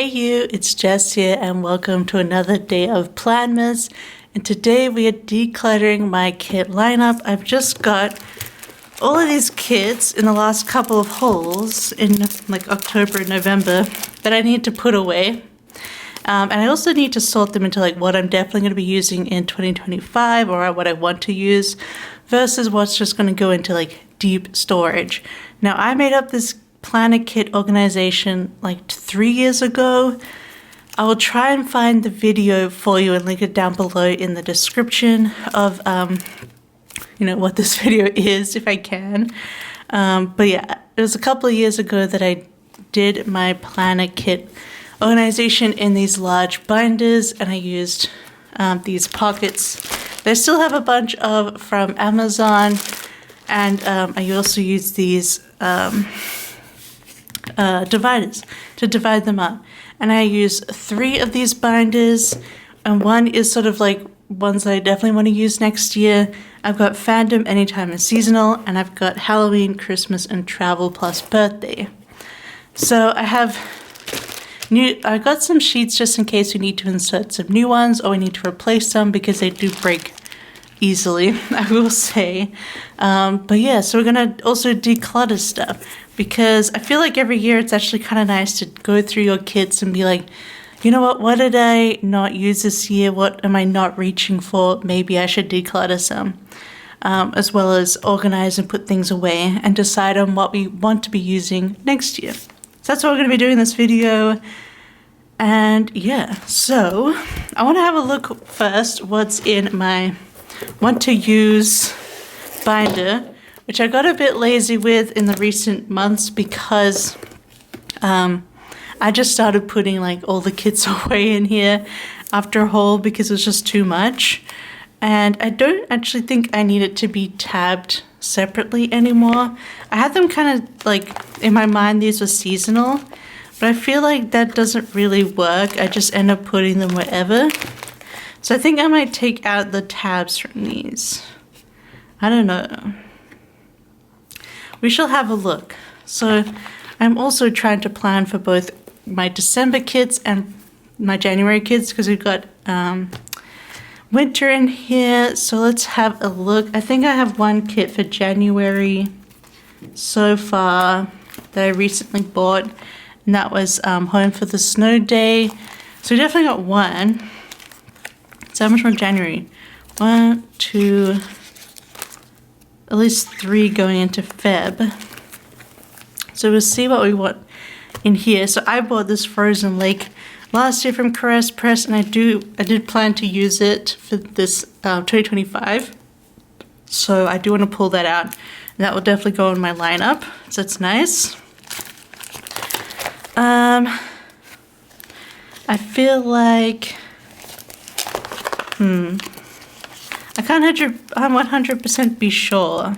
Hey you, it's Jess here and welcome to another day of Planmas. And today we are decluttering my kit lineup. I've just got all of these kits in the last couple of hauls in like October and November that I need to put away. And I also need to sort them into like what I'm definitely going to be using in 2025 or what I want to use versus what's just going to go into like deep storage. Now I made up this planner kit organization like 3 years ago. I will try and find the video for you and link it down below in the description of what this video is if I can. But yeah, it was a couple of years ago that I did my planner kit organization in these large binders, and I used these pockets that I still have a bunch of from Amazon, and I also used these dividers to divide them up. And I use 3 of these binders, and one is sort of like ones that I definitely want to use next year. I've got Fandom, Anytime and Seasonal, and I've got Halloween, Christmas, and Travel plus Birthday. So I got some sheets just in case we need to insert some new ones or we need to replace some because they do break easily, I will say. But yeah, so we're gonna also declutter stuff because I feel like every year it's actually kind of nice to go through your kits and be like, you know what did I not use this year? What am I not reaching for? Maybe I should declutter some, as well as organize and put things away and decide on what we want to be using next year. So that's what we're going to be doing in this video. And yeah, so I want to have a look first what's in my want to use binder, which I got a bit lazy with in the recent months because I just started putting like all the kits away in here after a haul because it was just too much. And I don't actually think I need it to be tabbed separately anymore. I had them kind of like, in my mind these were seasonal, but I feel like that doesn't really work. I just end up putting them wherever. So I think I might take out the tabs from these. I don't know. We shall have a look. So I'm also trying to plan for both my December kits and my January kits because we've got winter in here. So let's have a look. I think I have one kit for January so far that I recently bought, and that was Home for the Snow Day. So we definitely got one. So how much from January? 1, 2, at least 3 going into Feb. So we'll see what we want in here. So I bought this Frozen Lake last year from Caress Press, and I did plan to use it for this 2025. So I do want to pull that out. And that will definitely go in my lineup. So it's nice. I feel like I can't 100% be sure.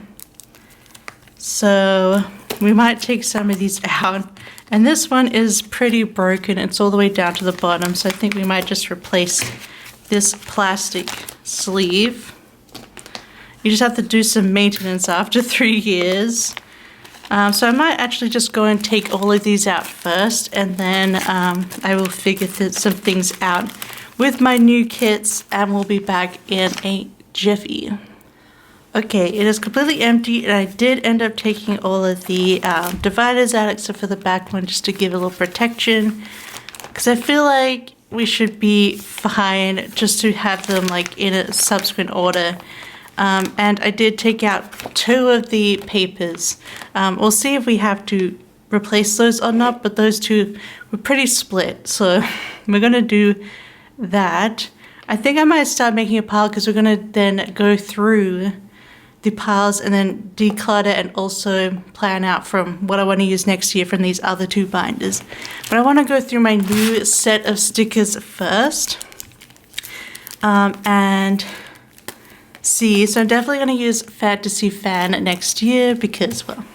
So we might take some of these out. And this one is pretty broken. It's all the way down to the bottom. So I think we might just replace this plastic sleeve. You just have to do some maintenance after 3 years. So I might actually just go and take all of these out first, and then I will figure some things out with my new kits, and we'll be back in a jiffy. Okay, it is completely empty, and I did end up taking all of the dividers out except for the back one just to give a little protection, because I feel like we should be fine just to have them like in a subsequent order. And I did take out 2 of the papers. We'll see if we have to replace those or not, but those 2 were pretty split, so we're gonna do that. I think I might start making a pile because we're gonna then go through the piles and then declutter and also plan out from what I want to use next year from these other 2 binders. But I want to go through my new set of stickers first. And see, so I'm definitely going to use Fantasy Fan next year because, well,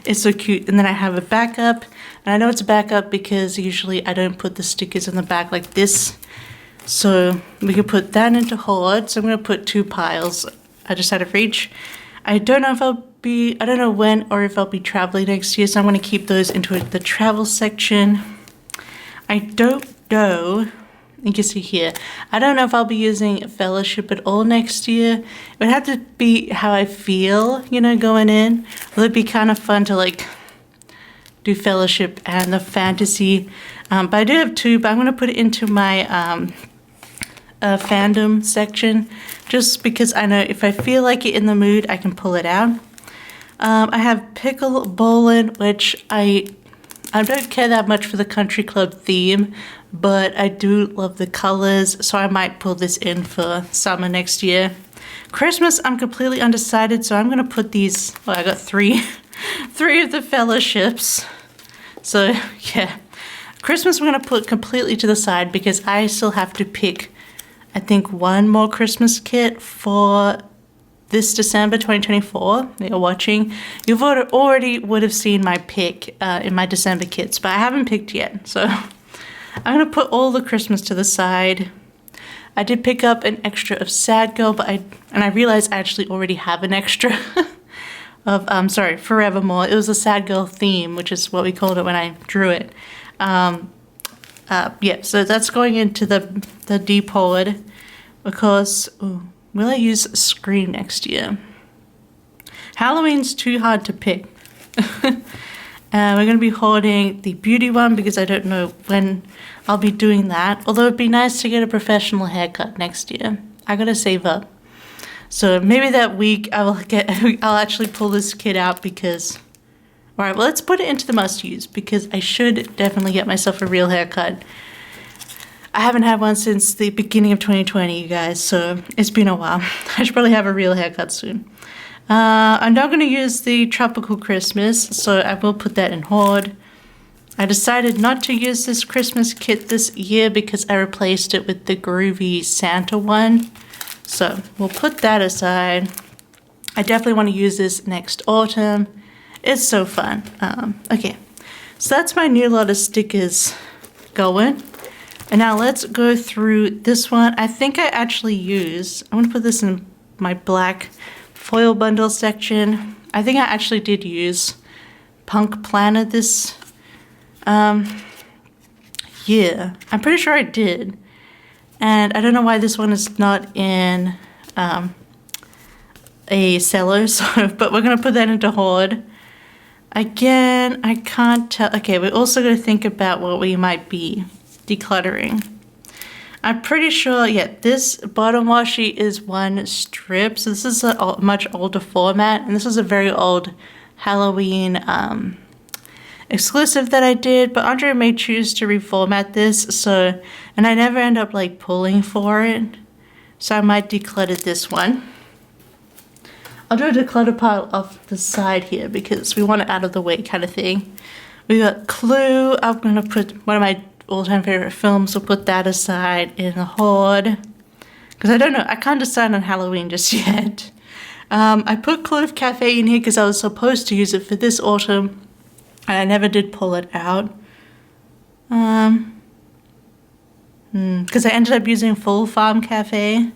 it's so cute. And then I have a backup, and I know it's a backup because usually I don't put the stickers in the back like this. So we can put that into hoard. So I'm going to put 2 piles just out of reach. I don't know when or if I'll be traveling next year, so I'm going to keep those into the travel section. I don't know. You can see here. I don't know if I'll be using Fellowship at all next year. It would have to be how I feel, you know, going in. It'd be kind of fun to like do Fellowship and the fantasy. But I do have two, but I'm going to put it into my fandom section just because I know if I feel like it in the mood, I can pull it out. I have Pickle Bowlin', which I don't care that much for the country club theme, but I do love the colors, so I might pull this in for summer next year. Christmas, I'm completely undecided, so I'm going to put these, well, I got three of the Fellowships. So, yeah. Christmas, I'm going to put completely to the side because I still have to pick, I think, one more Christmas kit for this December 2024 that you're watching. You've already would have seen my pick in my December kits, but I haven't picked yet. So I'm going to put all the Christmas to the side. I did pick up an extra of Sad Girl, but I realized I actually already have an extra of, Forevermore. It was a Sad Girl theme, which is what we called it when I drew it. Yeah, so that's going into the D-Pod because... Ooh, will I use Scream next year? Halloween's too hard to pick. We're going to be holding the beauty one because I don't know when I'll be doing that. Although it'd be nice to get a professional haircut next year. I gotta save up. So maybe that week I'll actually pull this kit out because... Alright, well let's put it into the must-use because I should definitely get myself a real haircut. I haven't had one since the beginning of 2020, you guys, so it's been a while. I should probably have a real haircut soon. I'm not going to use the Tropical Christmas, so I will put that in Hoard. I decided not to use this Christmas kit this year because I replaced it with the Groovy Santa one. So we'll put that aside. I definitely want to use this next autumn. It's so fun. Okay, so that's my new lot of stickers going. And now let's go through this one. I think I actually I'm going to put this in my black foil bundle section. I think I actually did use Punk Planner this year. I'm pretty sure I did. And I don't know why this one is not in a cello, but we're going to put that into Hoard. Again, I can't tell. Okay, we're also going to think about what we might be decluttering. I'm pretty sure, yeah, this bottom washi is one strip. So this is a much older format. And this is a very old Halloween exclusive that I did. But Andre may choose to reformat this. So, and I never end up like pulling for it. So I might declutter this one. I'll do a declutter pile off the side here because we want it out of the way kind of thing. We got Clue. I'm going to put one of my all-time favorite films. We'll put that aside in the Hoard. Because I don't know. I can't decide on Halloween just yet. I put Clove Cafe in here because I was supposed to use it for this autumn. And I never did pull it out. Because I ended up using Full Farm Cafe.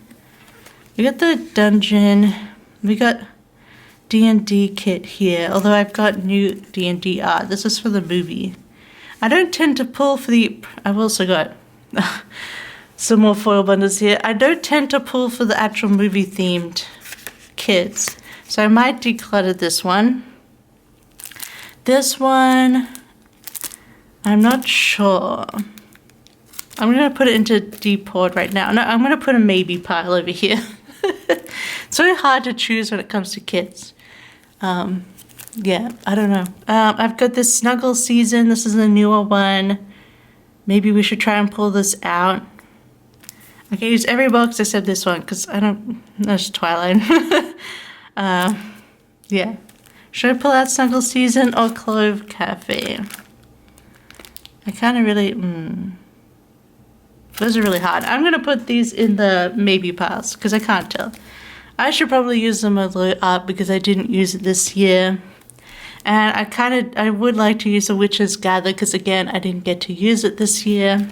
We got the Dungeon. We got D&D kit here. Although I've got new D&D art. This is for the movie. I don't tend to pull for the... I've also got some more foil bundles here. I don't tend to pull for the actual movie-themed kits. So I might declutter this one. This one, I'm not sure. I'm going to put it into Deport right now. No, I'm going to put a maybe pile over here. It's really hard to choose when it comes to kits. Yeah, I don't know. I've got this Snuggle Season. This is a newer one. Maybe we should try and pull this out. I can use every box except this one because I don't... That's Twilight. Yeah. Should I pull out Snuggle Season or Clove Cafe? I kind of really... Those are really hard. I'm going to put these in the maybe piles because I can't tell. I should probably use them a little up because I didn't use it this year. And I would like to use a Witch's Gather because again, I didn't get to use it this year.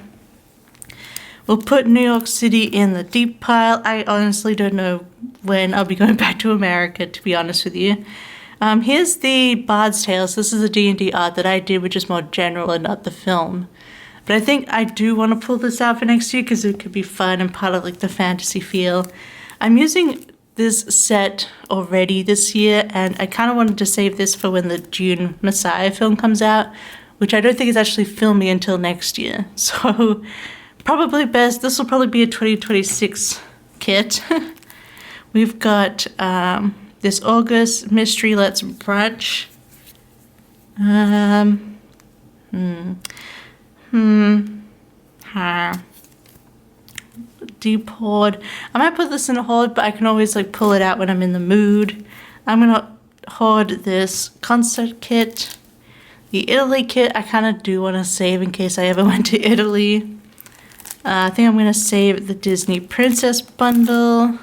We'll put New York City in the deep pile. I honestly don't know when I'll be going back to America, to be honest with you. Here's the Bard's Tales. This is a D&D art that I did, which is more general and not the film. But I think I do want to pull this out for next year because it could be fun and part of like the fantasy feel. I'm using this set already this year, and I kind of wanted to save this for when the June Messiah film comes out, which I don't think is actually filming until next year. So probably best, this will probably be a 2026 kit. We've got this August Mystery Let's Brunch. Deep hoard. I might put this in a hoard, but I can always like pull it out when I'm in the mood. I'm gonna hoard this concert kit. The Italy kit I kind of do want to save in case I ever went to Italy. I think I'm gonna save the Disney Princess bundle.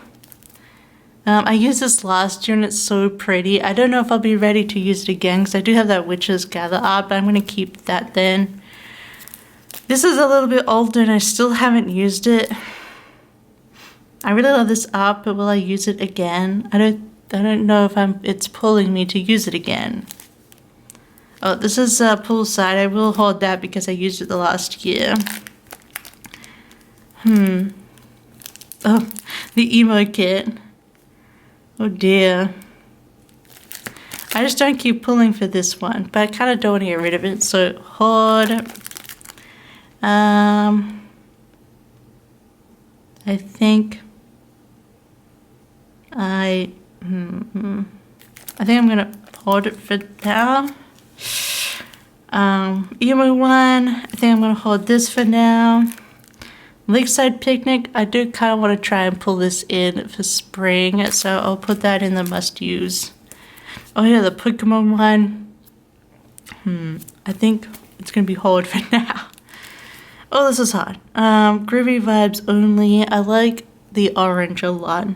I used this last year and it's so pretty. I don't know if I'll be ready to use it again because I do have that Witches Gather art, but I'm gonna keep that then. This is a little bit older and I still haven't used it. I really love this art, but will I use it again? I don't know if it's pulling me to use it again. Oh, this is poolside. I will hold that because I used it the last year. Oh, the emo kit. Oh dear. I just don't keep pulling for this one, but I kind of don't want to get rid of it, so hoard. I think I'm gonna hold it for now. Emo one, I think I'm gonna hold this for now. Lakeside Picnic, I do kind of want to try and pull this in for spring, so I'll put that in the must use. Oh yeah, the Pokemon one. I think it's gonna be hold for now. Oh, this is hard. Groovy vibes only. I like the orange a lot.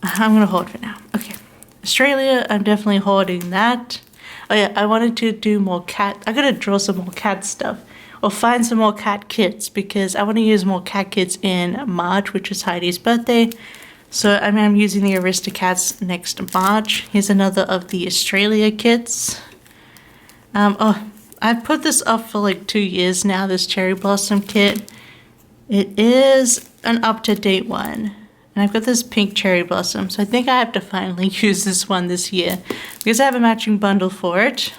I'm gonna hold for now. Okay. Australia, I'm definitely holding that. Oh yeah, I wanted to do more cat. I gotta draw some more cat stuff. Or find some more cat kits because I want to use more cat kits in March, which is Heidi's birthday. So I'm using the Aristocats next March. Here's another of the Australia kits. I've put this off for like 2 years now, this Cherry Blossom kit. It is an up-to-date one. And I've got this pink Cherry Blossom, so I think I have to finally use this one this year because I have a matching bundle for it.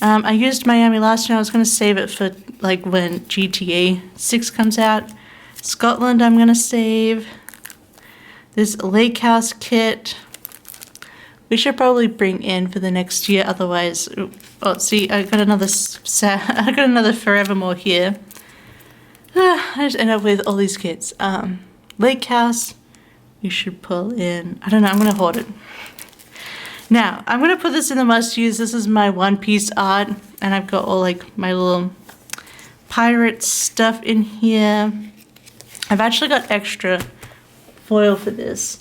I used Miami last year. I was going to save it for like when GTA 6 comes out. Scotland I'm going to save. This Lake House kit. We should probably bring in for the next year, otherwise... Oh, see, I got another Forevermore here. I just end up with all these kits. Lake House, we should pull in... I don't know, I'm going to hoard it. Now, I'm going to put this in the must-use. This is my One Piece art, and I've got all like my little pirate stuff in here. I've actually got extra foil for this,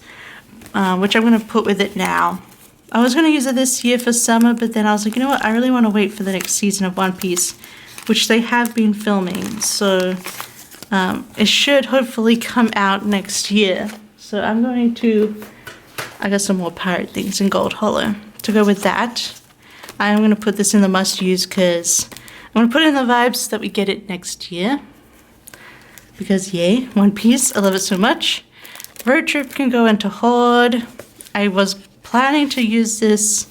which I'm going to put with it now. I was going to use it this year for summer, but then I was like, you know what, I really want to wait for the next season of One Piece, which they have been filming, so it should hopefully come out next year. So I'm going to... I got some more pirate things in Gold Hollow to go with that. I'm going to put this in the must-use because I'm going to put it in the vibes so that we get it next year. Because yay, One Piece, I love it so much. Road Trip can go into hoard. I was planning to use this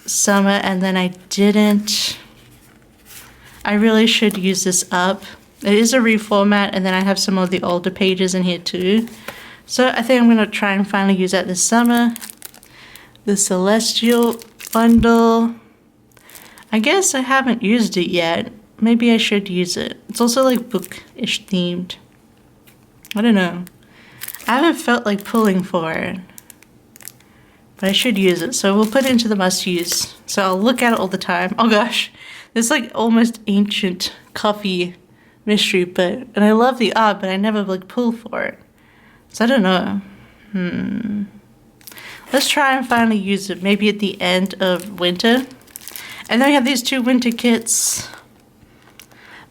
summer and then I didn't. I really should use this up. It is a reformat and then I have some of the older pages in here too. So I think I'm going to try and finally use that this summer. The Celestial bundle. I guess I haven't used it yet. Maybe I should use it. It's also like book-ish themed. I don't know. I haven't felt like pulling for it. But I should use it. So we'll put it into the must-use. So I'll look at it all the time. Oh gosh. This like almost ancient coffee mystery, and I love the art, but I never like pull for it. So I don't know. Let's try and finally use it. Maybe at the end of winter. And then we have these 2 winter kits.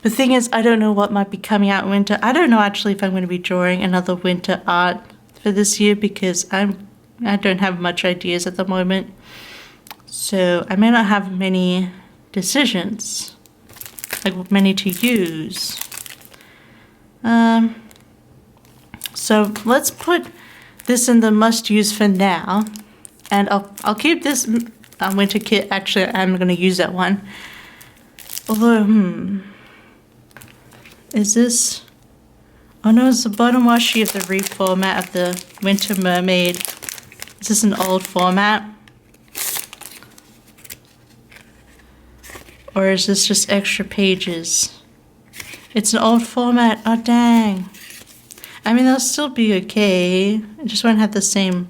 The thing is, I don't know what might be coming out in winter. I don't know actually if I'm going to be drawing another winter art for this year because I don't have much ideas at the moment. So I may not have many decisions. like many to use. So let's put this in the must use for now, and I'll keep this winter kit. Actually, I'm going to use that one. Although, is this? Oh no, it's the bottom washi of the reformat of the Winter Mermaid. Is this an old format? Or is this just extra pages? It's an old format. Oh dang. I mean, they'll still be okay. I just won't have the same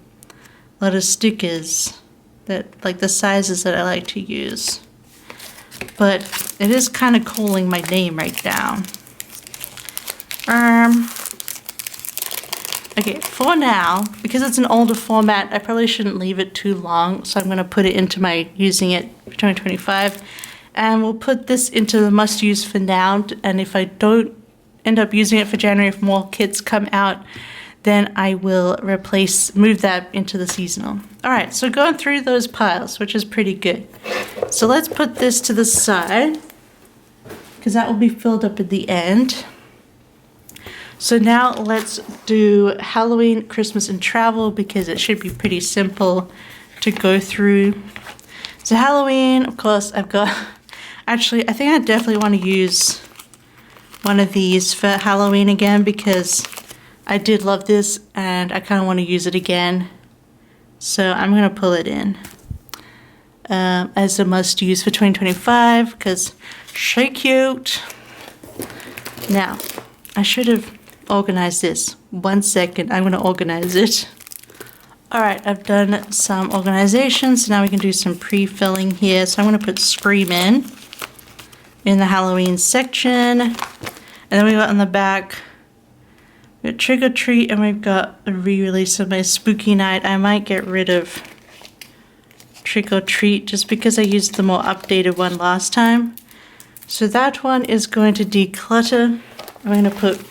lot of stickers that, like the sizes that I like to use. But it is kind of calling my name right down. Okay, for now, because it's an older format, I probably shouldn't leave it too long, so I'm going to put it into my using it for 2025, and we'll put this into the must use for now, and if I don't end up using it for January, if more kits come out, then I will move that into the seasonal. All right, so going through those piles, which is pretty good. So let's put this to the side, because that will be filled up at the end. So now let's do Halloween, Christmas, and travel, because it should be pretty simple to go through. So Halloween, of course, I've got, actually, I think I definitely want to use one of these for Halloween again, because I did love this and I kind of want to use it again. So I'm going to pull it in as a must use for 2025, because so cute. Now, I should have organize this. 1 second, I'm going to organize it. Alright, I've done some organization, so now we can do some pre-filling here. So I'm going to put Scream in the Halloween section. And then we got on the back, we got Trick or Treat, and we've got a re-release of my Spooky Night. I might get rid of Trick or Treat just because I used the more updated one last time. So that one is going to declutter. I'm going to put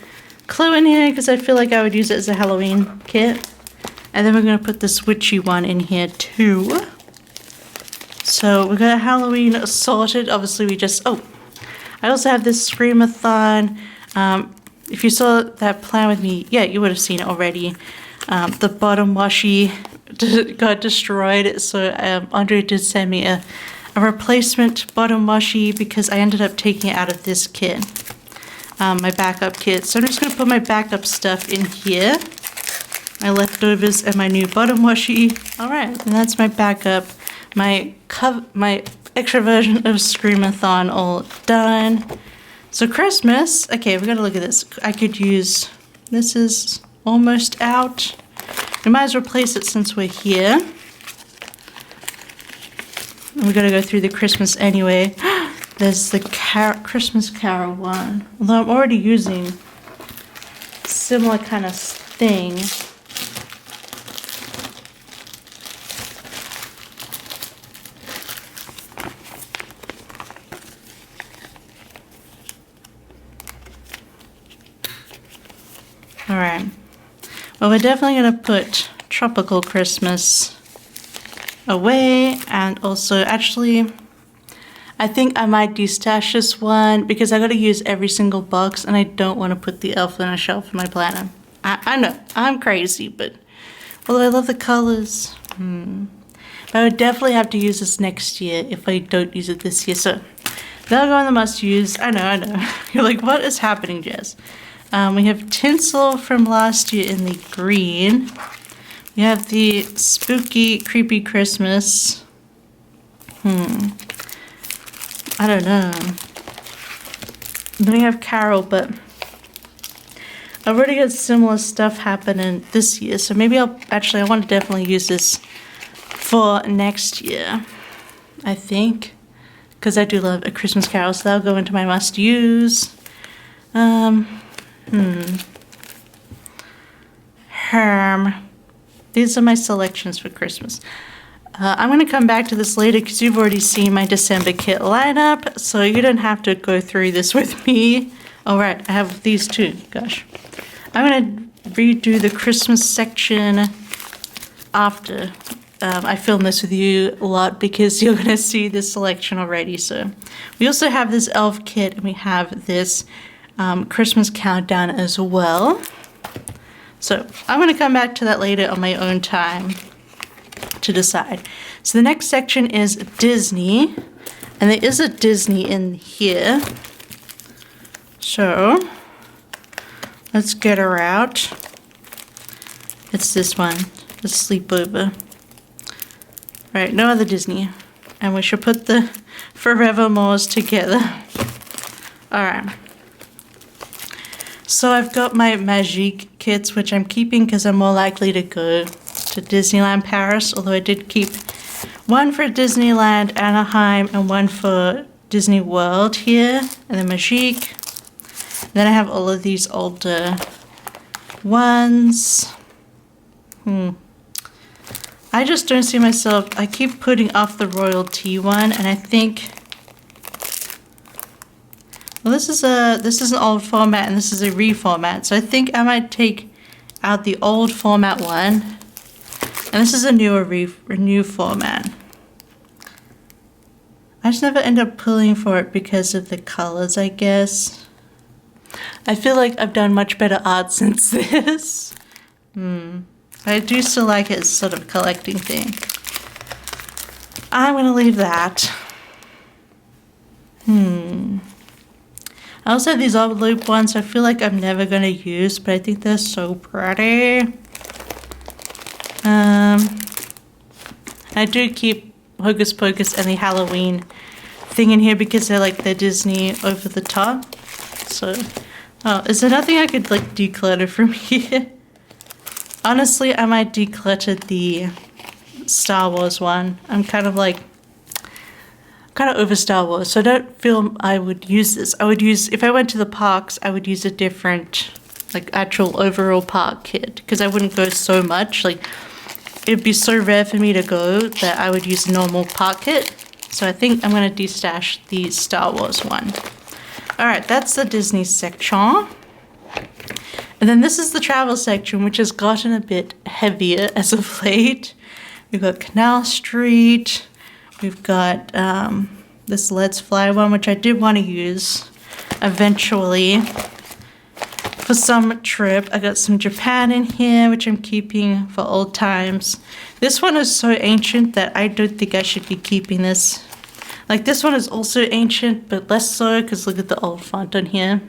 Clue in here because I feel like I would use it as a Halloween kit. And then we're going to put this witchy one in here too. So we've got Halloween sorted. Obviously we just, oh, I also have this Screamathon. If you saw that plan with me, yeah, you would have seen it already. The bottom washi got destroyed. So Andre did send me a replacement bottom washi because I ended up taking it out of this kit. My backup kit. So I'm just going to put my backup stuff in here. My leftovers and my new bottom washi. Alright, and that's my backup. My extra version of Screamathon all done. So Christmas, okay, we gotta look at this. I could use, this is almost out. We might as well replace it since we're here. We gotta go through the Christmas anyway. There's the Christmas Carol one. Although I'm already using similar kind of thing. Alright. Well, we're definitely going to put Tropical Christmas away, and also, actually, I think I might destash this one because I got to use every single box and I don't want to put the elf on a shelf in my planner. I know, I'm crazy, but although I love the colors, but I would definitely have to use this next year if I don't use it this year. So that'll go on the must use. I know. You're like, what is happening, Jess? We have tinsel from last year in the green. We have the spooky, creepy Christmas. I don't know. Then we have Carol, but I've already got similar stuff happening this year, so maybe I want to definitely use this for next year, I think, because I do love A Christmas Carol, so that'll go into my must use. These are my selections for Christmas. I'm going to come back to this later because you've already seen my December kit lineup, so you don't have to go through this with me. Alright, I have these too, gosh. I'm going to redo the Christmas section after. I filmed this with you a lot because you're going to see this selection already. So we also have this elf kit and we have this Christmas countdown as well. So I'm going to come back to that later on my own time to decide. So the next section is Disney, and there is a Disney in here. So let's get her out. It's this one, the sleepover. Right, no other Disney. And we should put the Forevermores together. Alright. So I've got my Magique kits, which I'm keeping because I'm more likely to go to Disneyland Paris, although I did keep one for Disneyland Anaheim and one for Disney World here, and then Magique. Then I have all of these older ones. I just don't see myself, I keep putting off the royalty one, and I think, well, this is an old format and this is a reformat, so I think I might take out the old format one, and this is a new format. I just never end up pulling for it because of the colors, I guess. I feel like I've done much better art since this. I do still like it as sort of a collecting thing. I'm gonna leave that. I also have these old loop ones I feel like I'm never gonna use, but I think they're so pretty. I do keep Hocus Pocus and the Halloween thing in here because they're Disney over the top. So, oh, is there nothing I could like declutter from here? Honestly, I might declutter the Star Wars one. I'm kind of over Star Wars, so I don't feel I would use this. I would use, if I went to the parks, I would use a different, like, actual overall park kit, because I wouldn't go so much. Like, it'd be so rare for me to go that I would use a normal park kit. So I think I'm going to destash the Star Wars one. Alright, that's the Disney section. And then this is the travel section, which has gotten a bit heavier as of late. We've got Canal Street. We've got this Let's Fly one, which I did want to use eventually for some trip. I got some Japan in here, which I'm keeping for old times. This one is so ancient that I don't think I should be keeping this. Like, this one is also ancient, but less so, because look at the old font on here.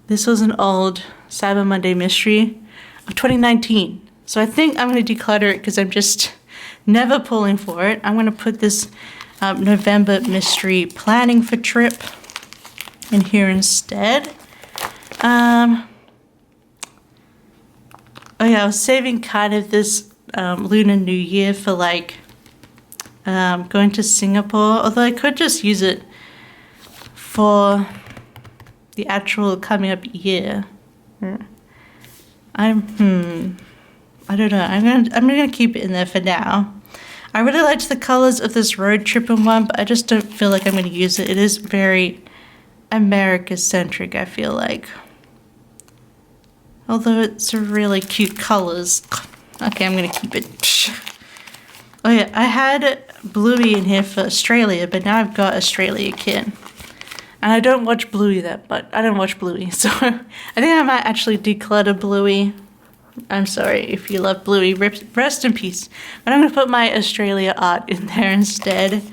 This was an old Cyber Monday mystery of 2019. So I think I'm going to declutter it because I'm just never pulling for it. I'm going to put this November mystery planning for trip in here instead. Oh yeah, I was saving kind of this Lunar New Year for like going to Singapore, although I could just use it for the actual coming up year. I don't know. I'm gonna keep it in there for now. I really liked the colors of this road tripping one, but I just don't feel like I'm gonna use it. It is very America-centric, I feel like. Although it's really cute colors. Okay, I'm gonna keep it. Oh yeah, I had Bluey in here for Australia, but now I've got Australia kit. And I don't watch Bluey I don't watch Bluey, so I think I might actually declutter Bluey. I'm sorry if you love Bluey, rest in peace. But I'm gonna put my Australia art in there instead.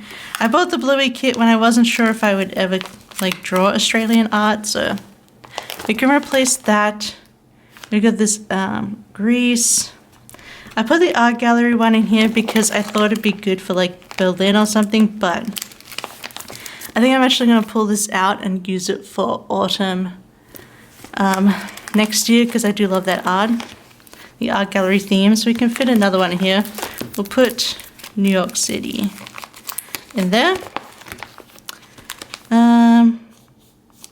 I bought the Bluey kit when I wasn't sure if I would ever like draw Australian art, so we can replace that. We got this Greece. I put the art gallery one in here because I thought it'd be good for like Berlin or something, but I think I'm actually going to pull this out and use it for autumn next year because I do love that art, the art gallery theme. So we can fit another one in here. We'll put New York City in there.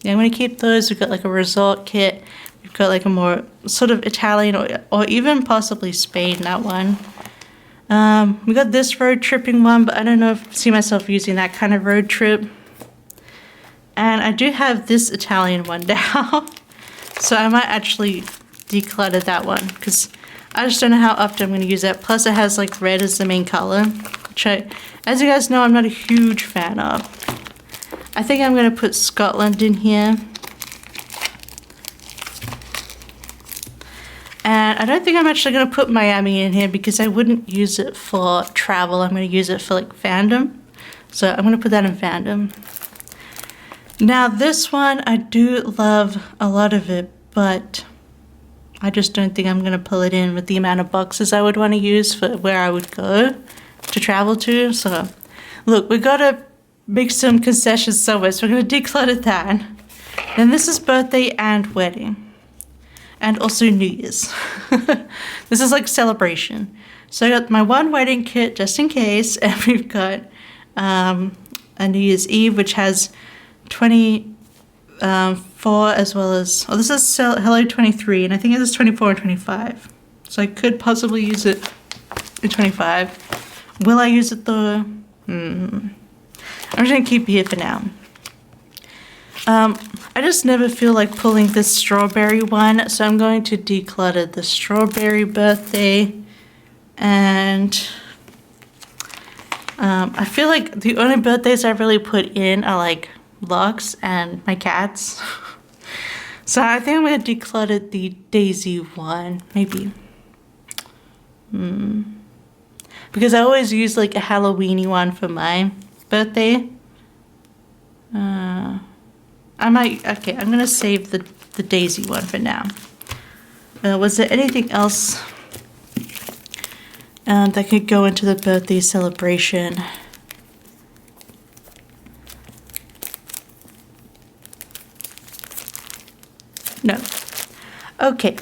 Yeah, I'm going to keep those. We've got like a resort kit. We've got like a more sort of Italian or even possibly Spain, that one. We got this road tripping one, but I don't know if I see myself using that kind of road trip. And I do have this Italian one now, so I might actually declutter that one because I just don't know how often I'm going to use that. Plus it has like red as the main color, which as you guys know, I'm not a huge fan of. I think I'm going to put Scotland in here. And I don't think I'm actually going to put Miami in here because I wouldn't use it for travel. I'm going to use it for like fandom. So I'm going to put that in fandom. Now this one, I do love a lot of it, but I just don't think I'm going to pull it in with the amount of boxes I would want to use for where I would go to travel to. So look, we got to make some concessions somewhere. So we're going to declutter that. Then this is birthday and wedding. And also New Year's. This is like celebration. So I got my one wedding kit just in case. And we've got a New Year's Eve, which has 24 as well as, oh, this is Hello 23, and I think it is 24 and 25. So I could possibly use it in 25. Will I use it though? I'm just gonna keep it here for now. I just never feel like pulling this strawberry one, so I'm going to declutter the strawberry birthday. And I feel like the only birthdays I've really put in are like Lux and my cats. So I think I'm going to declutter the Daisy one, maybe. Because I always use like a Halloweeny one for my birthday. I might, okay, I'm going to save the Daisy one for now. Was there anything else that could go into the birthday celebration? No. Okay.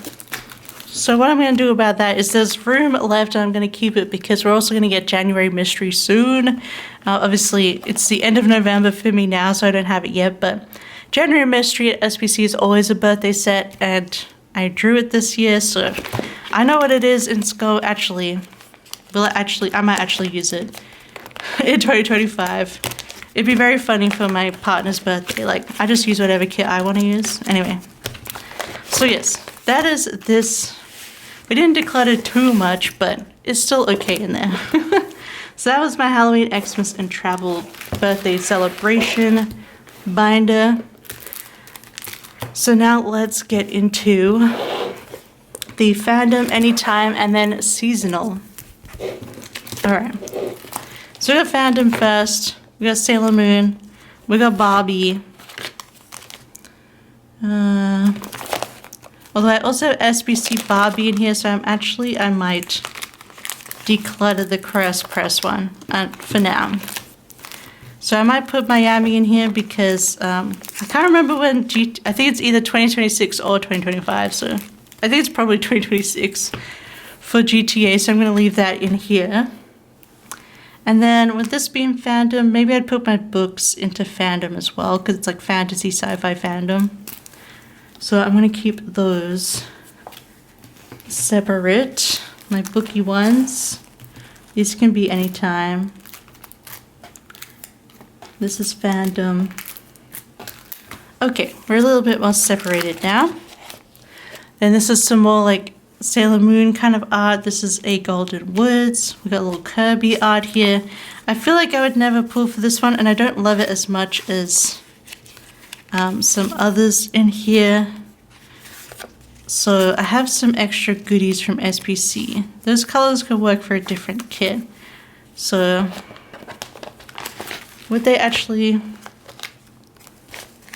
So what I'm going to do about that is there's room left and I'm going to keep it because we're also going to get January mystery soon. Obviously, it's the end of November for me now, so I don't have it yet, but January mystery at SPC is always a birthday set, and I drew it this year, so I know what it is, and go actually, I might actually use it in 2025. It'd be very funny for my partner's birthday. Like, I just use whatever kit I want to use. Anyway, so yes, that is this. We didn't declutter too much, but it's still okay in there. So that was my Halloween, Xmas, and travel birthday celebration binder. So now let's get into the fandom, anytime, and then seasonal. Alright. So we got fandom first. We got Sailor Moon. We got Barbie. Although I also have SBC Barbie in here, so I might declutter the press one for now. So I might put Miami in here because I can't remember when I think it's either 2026 or 2025, so I think it's probably 2026 for GTA, so I'm going to leave that in here. And then with this being fandom, maybe I'd put my books into fandom as well because it's like fantasy sci-fi fandom. So I'm going to keep those separate, my booky ones. These can be anytime. This is fandom. Okay, we're a little bit more separated now. Then this is some more like Sailor Moon kind of art. This is a Golden Woods. We got a little Kirby art here. I feel like I would never pull for this one, and I don't love it as much as some others in here. So I have some extra goodies from SPC. Those colors could work for a different kit. So would they actually,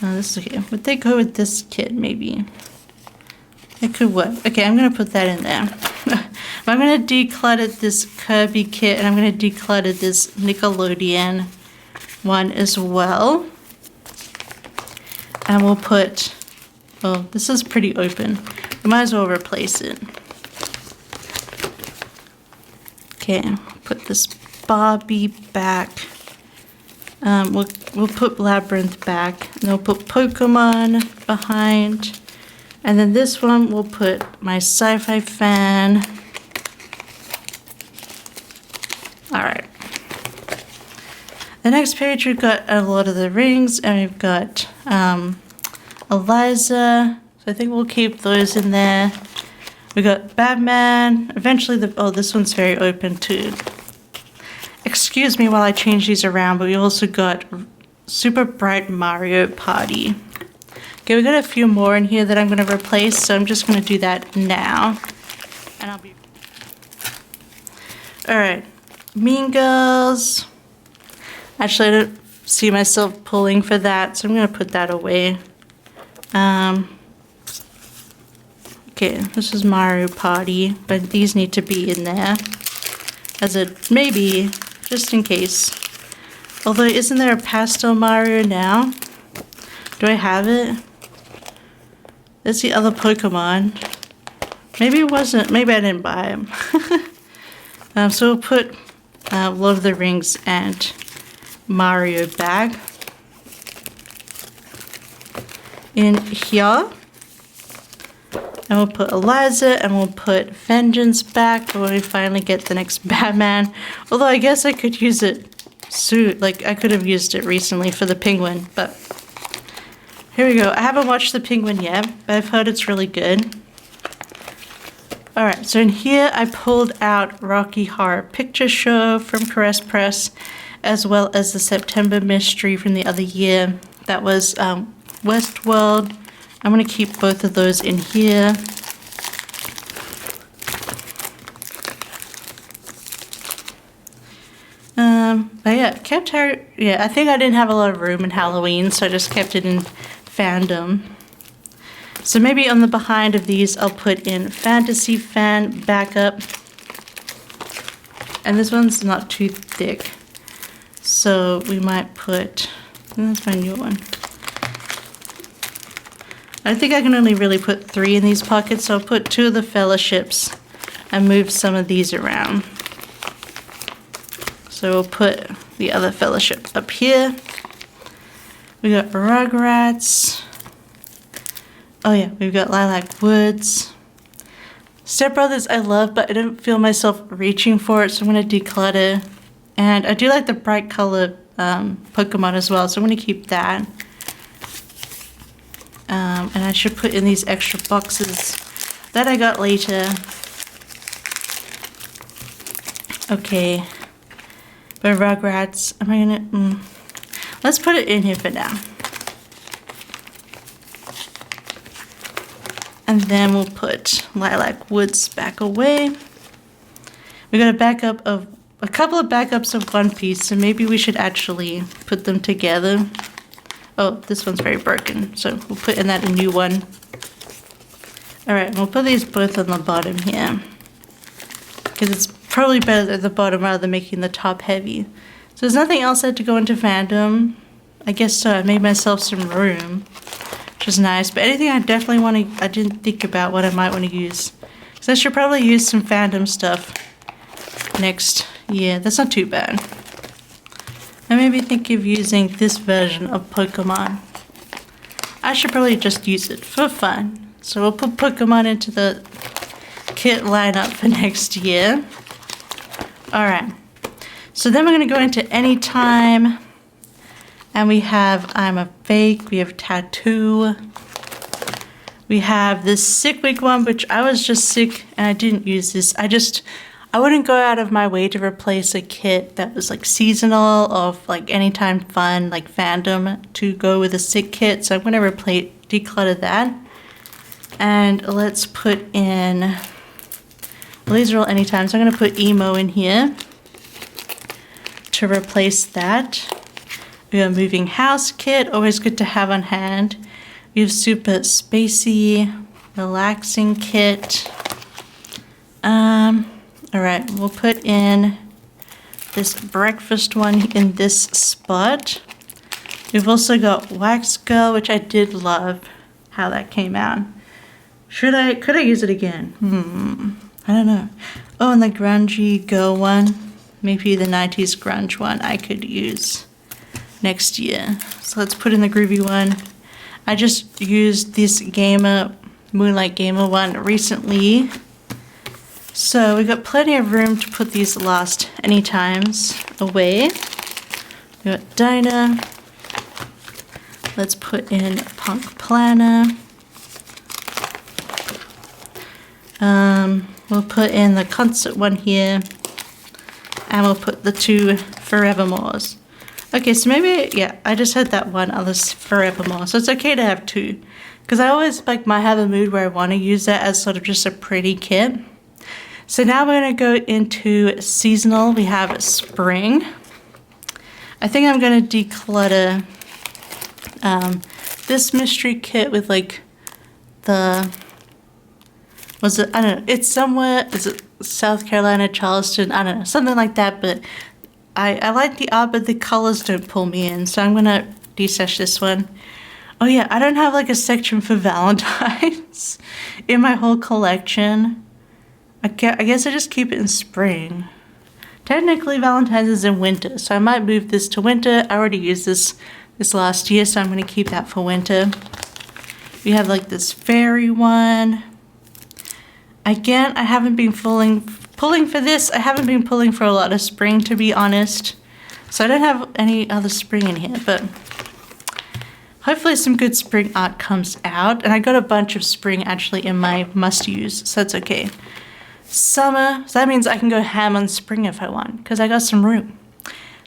oh, this is okay. Would they go with this kit maybe? It could work. Okay, I'm gonna put that in there. I'm gonna declutter this Kirby kit and I'm gonna declutter this Nickelodeon one as well. And we'll put, well, this is pretty open. We might as well replace it. Okay, put this Barbie back. We'll put Labyrinth back, and we'll put Pokemon behind. And then this one, we'll put my sci-fi fan. All right. The next page, we've got a Lord of the Rings, and we've got Eliza. So I think we'll keep those in there. We got Batman. Eventually this one's very open too. Excuse me while I change these around, but we also got Super Bright Mario Party. Okay, we got a few more in here that I'm going to replace, so I'm just going to do that now. And I'll be... Alright, Mean Girls. Actually, I don't see myself pulling for that, so I'm going to put that away. Okay, this is Mario Party, but these need to be in there as a maybe, just in case. Although, isn't there a Pastel Mario now? Do I have it? That's the other Pokemon. Maybe it wasn't. Maybe I didn't buy him. So we'll put Lord of the Rings and Mario back in here. And we'll put Eliza and we'll put Vengeance back when we finally get the next Batman. Although I guess I could use it soon. Like, I could have used it recently for the Penguin, but here we go. I haven't watched the Penguin yet, but I've heard it's really good. Alright, so in here I pulled out Rocky Horror Picture Show from Caress Press, as well as the September Mystery from the other year. That was Westworld. I'm going to keep both of those in here. But yeah, I think I didn't have a lot of room in Halloween, so I just kept it in Fandom. So maybe on the behind of these, I'll put in Fantasy Fan Backup. And this one's not too thick. So we might put, that's my new one. I think I can only really put 3 in these pockets, so I'll put 2 of the Fellowships and move some of these around. So we'll put the other Fellowship up here. We got Rugrats. Oh yeah, we've got Lilac Woods. Step Brothers I love, but I don't feel myself reaching for it, so I'm going to declutter. And I do like the bright color Pokemon as well, so I'm going to keep that. And I should put in these extra boxes that I got later. Okay. But Rugrats, am I going to... Let's put it in here for now. And then we'll put Lilac Woods back away. We got a couple of backups of One Piece, so maybe we should actually put them together. Oh, this one's very broken, so we'll put in that a new one. Alright, we'll put these both on the bottom here. Because it's probably better at the bottom rather than making the top heavy. So there's nothing else that had to go into Fandom. I guess so, I made myself some room, which is nice. But anything I definitely want to, I didn't think about what I might want to use. So I should probably use some Fandom stuff next year. That's not too bad. I maybe think of using this version of Pokemon. I should probably just use it for fun. So we'll put Pokemon into the kit lineup for next year. Alright. So then we're going to go into Anytime. And we have I'm a Fake. We have Tattoo. We have this Sick Week one, which I was just sick and I didn't use this. I wouldn't go out of my way to replace a kit that was like seasonal of like Anytime Fun, like Fandom, to go with a sick kit. So I'm going to declutter that. And let's put in, well, these are all Anytime. So I'm going to put Emo in here to replace that. We have Moving House kit, always good to have on hand. We have Super Spacey Relaxing kit. Alright, we'll put in this breakfast one in this spot. We've also got Wax Girl, which I did love how that came out. Could I use it again? I don't know. Oh, and the grungy girl one, maybe the 90s grunge one I could use next year. So let's put in the groovy one. I just used this Moonlight Gamer one recently. So we got plenty of room to put these last Anytimes away. We got Dinah. Let's put in Punk Planner. We'll put in the concert one here, and we'll put the 2 forevermores. Okay, so maybe, yeah, I just had that one other forevermore, so it's okay to have 2. Because I always like might have a mood where I want to use that as sort of just a pretty kit. So now we're going to go into seasonal. We have spring. I think I'm going to declutter this mystery kit with like the, was it, I don't know, it's somewhere, is it South Carolina, Charleston, I don't know, something like that, but I like the art, but the colors don't pull me in, so I'm going to destash this one. Oh yeah, I don't have like a section for Valentine's in my whole collection. I guess I just keep it in spring. Technically Valentine's is in winter, so I might move this to winter. I already used this last year, so I'm going to keep that for winter. We have like this fairy one. Again, I haven't been pulling for this. I haven't been pulling for a lot of spring, to be honest. So I don't have any other spring in here, but hopefully some good spring art comes out. And I got a bunch of spring actually in my must-use, so that's okay. Summer, so that means I can go ham on spring if I want, because I got some room.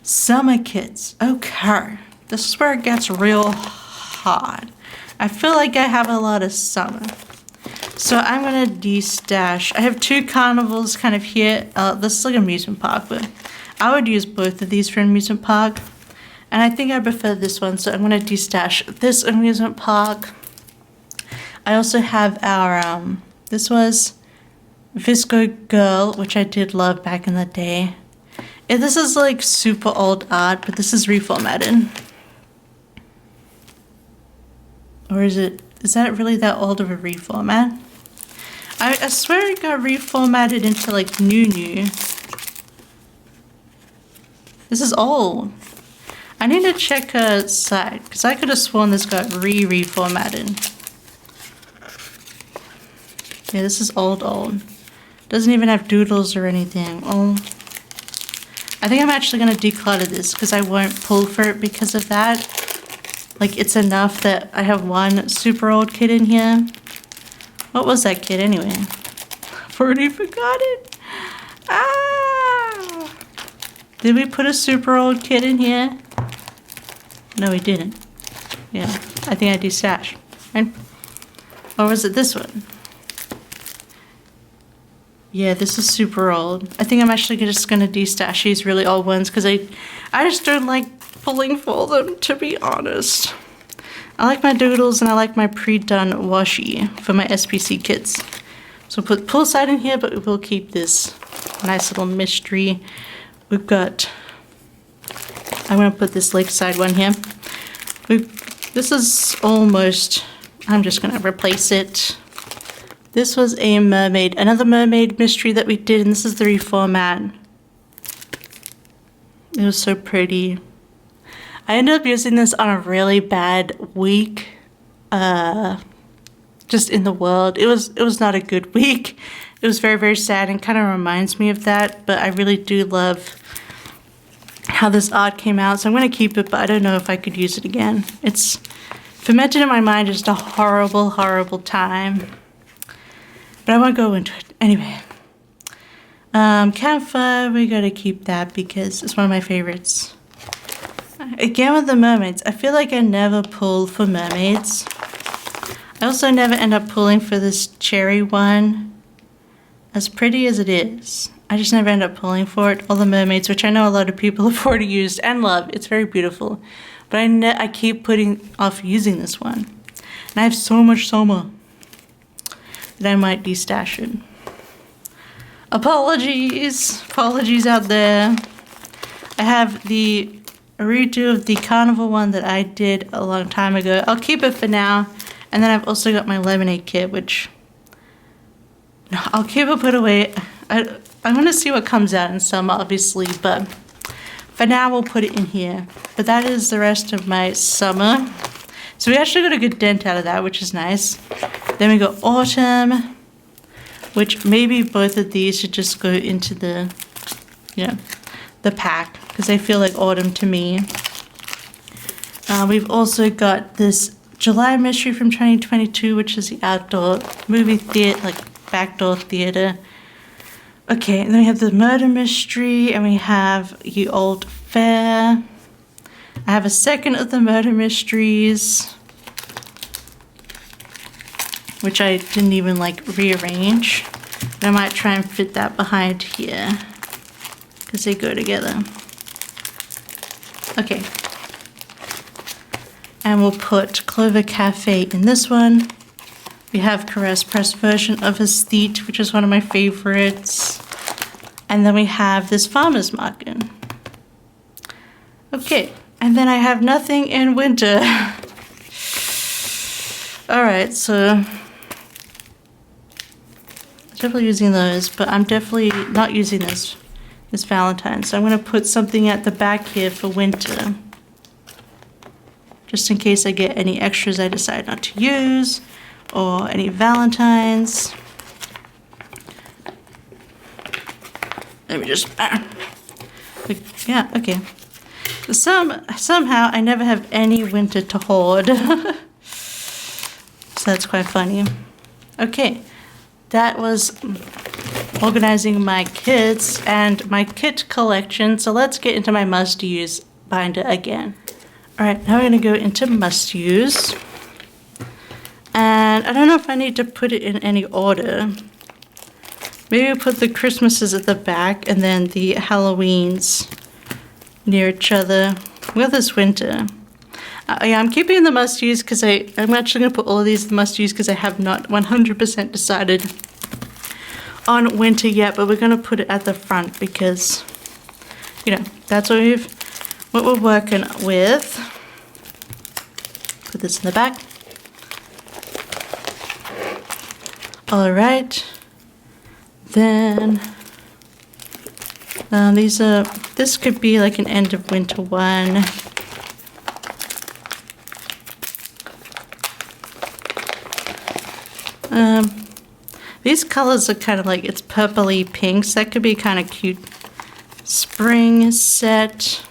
Summer kits, okay. This is where it gets real hard. I feel like I have a lot of summer. So I'm gonna de-stash. I have 2 carnivals kind of here. This is like amusement park, but I would use both of these for amusement park. And I think I prefer this one, so I'm gonna de-stash this amusement park. I also have our, this was Visco Girl, which I did love back in the day. Yeah, this is like super old art, but this is reformatted. Or is that really that old of a reformat? I swear it got reformatted into like new. This is old. I need to check her site, because I could have sworn this got reformatted. Yeah, this is old. Doesn't even have doodles or anything. Oh. I think I'm actually going to declutter this, because I won't pull for it because of that. Like, it's enough that I have one super old kit in here. What was that kit anyway? I've already forgot it. Ah! Did we put a super old kit in here? No, we didn't. Yeah, I think I destashed. Right? Or was it this one? Yeah, this is super old. I think I'm actually just going to destash these really old ones, because I just don't like pulling for them, to be honest. I like my doodles and I like my pre-done washi for my SPC kits. So we'll put poolside in here, but we will keep this nice little mystery. We've got, I'm going to put this lakeside one here. This is almost, I'm just going to replace it. This was a mermaid, another mermaid mystery that we did, and this is the reformat. It was so pretty. I ended up using this on a really bad week, just in the world. It was not a good week. It was very, very sad and kind of reminds me of that, but I really do love how this art came out, so I'm going to keep it, but I don't know if I could use it again. It's fermented in my mind, just a horrible, horrible time. But I won't go into it. Anyway. Campfire, we gotta keep that because it's one of my favorites. Again with the mermaids, I feel like I never pull for mermaids. I also never end up pulling for this cherry one. As pretty as it is, I just never end up pulling for it. All the mermaids, which I know a lot of people have already used and love. It's very beautiful. But I keep putting off using this one. And I have so much soma that I might destash it. Apologies out there. I have the redo of the carnival one that I did a long time ago. I'll keep it for now. And then I've also got my lemonade kit, which I'll keep it put away. I'm gonna see what comes out in summer, obviously, but for now we'll put it in here. But that is the rest of my summer. So we actually got a good dent out of that, which is nice. Then we got autumn, which maybe both of these should just go into the, the pack, because they feel like autumn to me. We've also got this July mystery from 2022, which is the outdoor movie theater, like Backdoor Theatre. Okay, and then we have the Murder Mystery, and we have Ye Old Fair. I have a second of the Murder Mysteries, which I didn't even like rearrange. And I might try and fit that behind here because they go together. Okay. And we'll put Clover Cafe in this one. We have Caress Press version of Aesthete, which is one of my favorites. And then we have this Farmer's Market. Okay, and then I have nothing in winter. Alright, so definitely using those, but I'm definitely not using this Valentine's. So I'm going to put something at the back here for winter, just in case I get any extras I decide not to use, or any Valentine's. Let me just, yeah, okay. Somehow I never have any winter to hoard. So that's quite funny. Okay. That was organizing my kits and my kit collection. So let's get into my must-use binder again. All right, now we're gonna go into must-use. And I don't know if I need to put it in any order. Maybe we'll put the Christmases at the back and then the Halloweens near each other. Well, this winter. Yeah, I'm keeping the must-use because I'm actually going to put all of these in the must-use because I have not 100% decided on winter yet, but we're going to put it at the front because, you know, that's what we're working with. Put this in the back. All right. Then this could be like an end of winter one. These colors are kind of like, it's purpley pinks. That could be kind of cute. Spring set.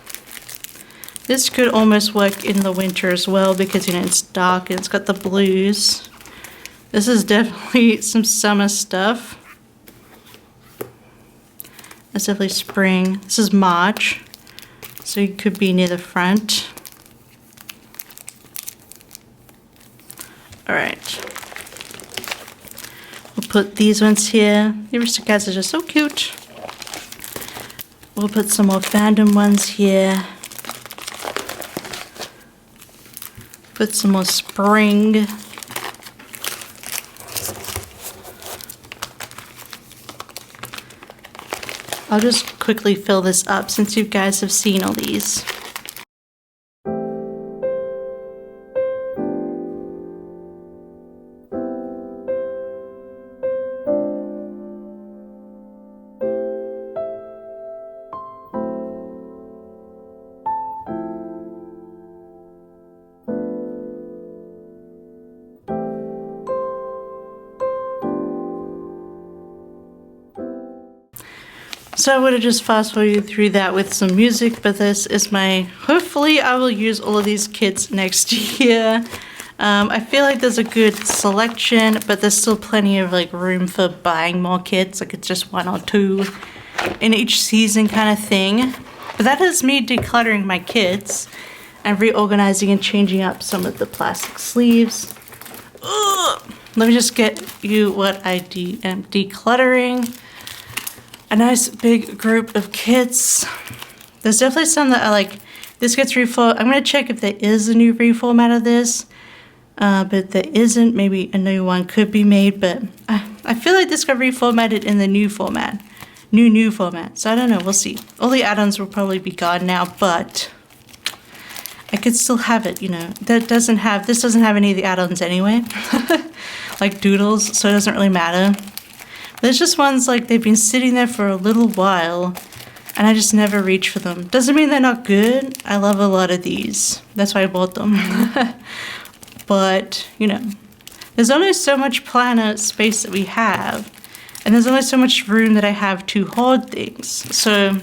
This could almost work in the winter as well because, you know, it's dark and it's got the blues. This is definitely some summer stuff. That's definitely spring. This is March, so it could be near the front. All right. We'll put these ones here. The Aristocats are just so cute. We'll put some more Fandom ones here. Put some more spring. I'll just quickly fill this up since you guys have seen all these. So I would have just fast forwarded through that with some music, but this is hopefully I will use all of these kits next year. I feel like there's a good selection, but there's still plenty of like room for buying more kits. Like it's just 1 or 2 in each season kind of thing. But that is me decluttering my kits and reorganizing and changing up some of the plastic sleeves. Ugh. Let me just get you what I am decluttering. A nice big group of kits. There's definitely some that are like, this gets reformatted. I'm going to check if there is a new reformat of this. But if there isn't, maybe a new one could be made. But I feel like this got reformatted in the new format. New format. So I don't know. We'll see. All the add-ons will probably be gone now. But I could still have it, you know. This doesn't have any of the add-ons anyway. Like doodles. So it doesn't really matter. There's just ones like they've been sitting there for a little while and I just never reach for them. Doesn't mean they're not good. I love a lot of these. That's why I bought them. But, you know, there's only so much planner space that we have and there's only so much room that I have to hoard things. So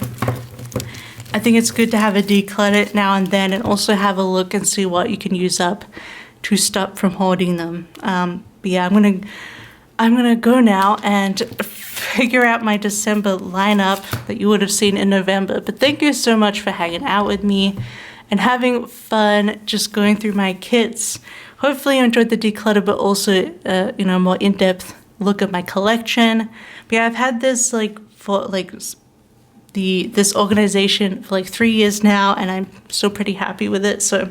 I think it's good to have a declutter now and then and also have a look and see what you can use up to stop from hoarding them. But yeah, I'm gonna go now and figure out my December lineup that you would have seen in November. But thank you so much for hanging out with me and having fun just going through my kits. Hopefully you enjoyed the declutter, but also, more in-depth look at my collection. But yeah, I've had this this organization for 3 years now, and I'm still pretty happy with it. So,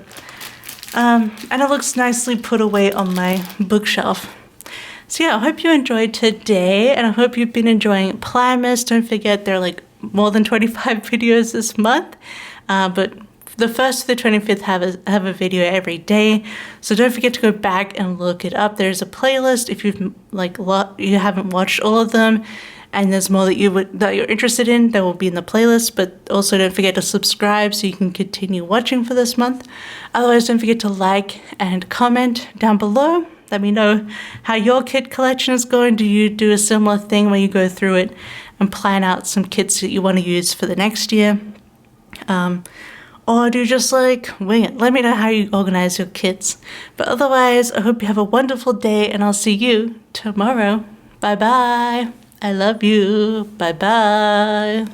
and it looks nicely put away on my bookshelf. So yeah, I hope you enjoyed today, and I hope you've been enjoying Plannmas. Don't forget there are more than 25 videos this month, but the 1st to the 25th have a video every day. So don't forget to go back and look it up. There's a playlist if you haven't watched all of them, and there's more that you're interested in that will be in the playlist. But also don't forget to subscribe so you can continue watching for this month. Otherwise, don't forget to like and comment down below. Let me know how your kit collection is going. Do you do a similar thing where you go through it and plan out some kits that you want to use for the next year? Or do you just wing it? Let me know how you organize your kits. But otherwise, I hope you have a wonderful day, and I'll see you tomorrow. Bye bye. I love you. Bye bye.